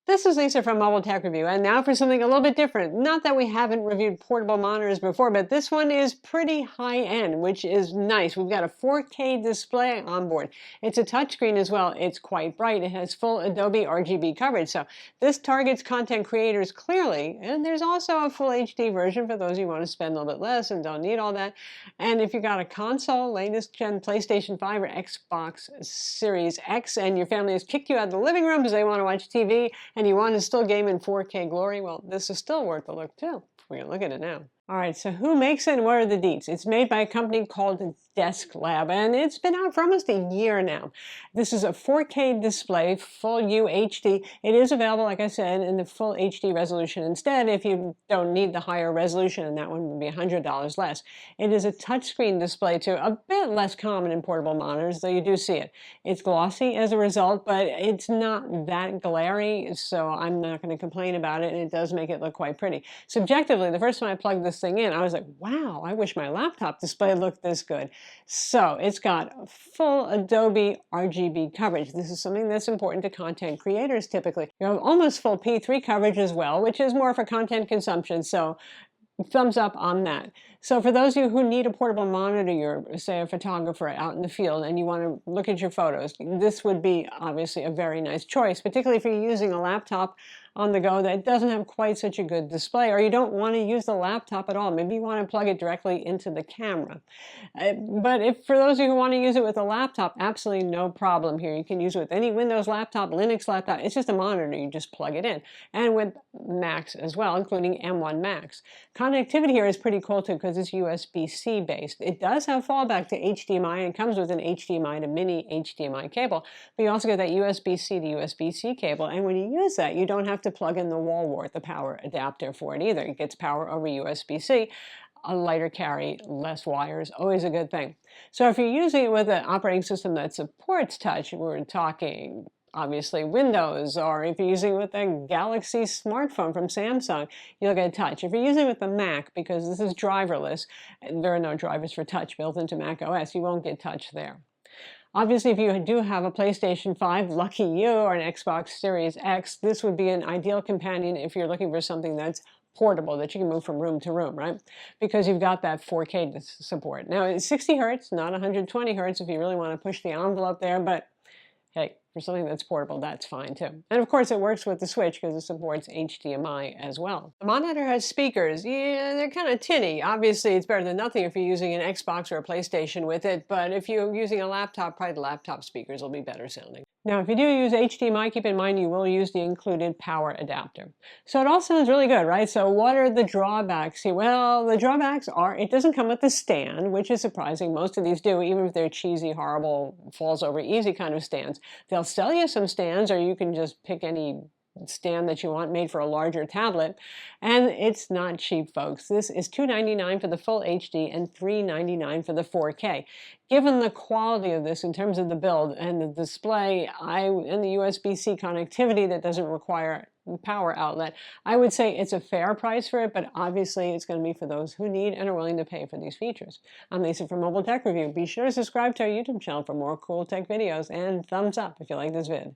This is Lisa from Mobile Tech Review, and now for something a little bit different. Not that we haven't reviewed portable monitors before, but this one is pretty high-end, which is nice. We've got a 4K display on board. It's a touchscreen as well. It's quite bright. It has full Adobe RGB coverage, so this targets content creators clearly. And there's also a full HD version for those who want to spend a little bit less and don't need all that. And if you've got a console, latest gen PlayStation 5 or Xbox Series X, and your family has kicked you out of the living room because they want to watch TV, and you want to still game in 4K glory, well, this is still worth a look too. We're going to look at it now. All right, so who makes it and what are the deets? It's made by a company called Desklab, and it's been out for almost a year now. This is a 4K display, full UHD. It is available, like I said, in the full HD resolution instead if you don't need the higher resolution, and that one would be $100 less. It is a touchscreen display too, a bit less common in portable monitors, though you do see it. It's glossy as a result, but it's not that glary, so I'm not going to complain about it, and it does make it look quite pretty. Subjectively, the first time I plugged this thing in, I was like, wow, I wish my laptop display looked this good. So it's got full Adobe RGB coverage. This is something that's important to content creators typically. You have almost full P3 coverage as well, which is more for content consumption. So thumbs up on that. So for those of you who need a portable monitor, you're, say, a photographer out in the field and you want to look at your photos, this would be obviously a very nice choice, particularly if you're using a laptop on the go that doesn't have quite such a good display, or you don't want to use the laptop at all. Maybe you want to plug it directly into the camera. But if for those of you who want to use it with a laptop, absolutely no problem here. You can use it with any Windows laptop, Linux laptop. It's just a monitor. You just plug it in. And with Macs as well, including M1 Macs. Connectivity here is pretty cool too because it's USB-C based. It does have fallback to HDMI and comes with an HDMI to mini HDMI cable. But you also get that USB-C to USB-C cable. And when you use that, you don't have to plug in the wall wart, the power adapter for it either. It gets power over USB-C. A lighter carry, less wires, always a good thing. So if you're using it with an operating system that supports touch, we're talking obviously Windows, or if you're using it with a Galaxy smartphone from Samsung, you'll get touch. If you're using it with the Mac, because this is driverless, and there are no drivers for touch built into Mac OS, you won't get touch there. Obviously, if you do have a PlayStation 5, lucky you, or an Xbox Series X, this would be an ideal companion if you're looking for something that's portable, that you can move from room to room, right? Because you've got that 4K support. Now, it's 60 hertz, not 120 hertz if you really want to push the envelope there, but hey, for something that's portable, that's fine too. And of course, it works with the Switch because it supports HDMI as well. The monitor has speakers. Yeah, they're kind of tinny. Obviously, it's better than nothing if you're using an Xbox or a PlayStation with it, but if you're using a laptop, probably the laptop speakers will be better sounding. Now, if you do use HDMI, keep in mind you will use the included power adapter. So it all sounds really good, right? So what are the drawbacks here? Well, the drawbacks are it doesn't come with the stand, which is surprising. Most of these do, even if they're cheesy, horrible, falls over easy kind of stands. They'll sell you some stands, or you can just pick any stand that you want made for a larger tablet, and it's not cheap, folks. This is $299 for the full HD and $399 for the 4K. Given the quality of this in terms of the build and the display and the USB-C connectivity that doesn't require power outlet, I would say it's a fair price for it, but obviously it's going to be for those who need and are willing to pay for these features. I'm Lisa from Mobile Tech Review. Be sure to subscribe to our YouTube channel for more cool tech videos, and thumbs up if you like this vid.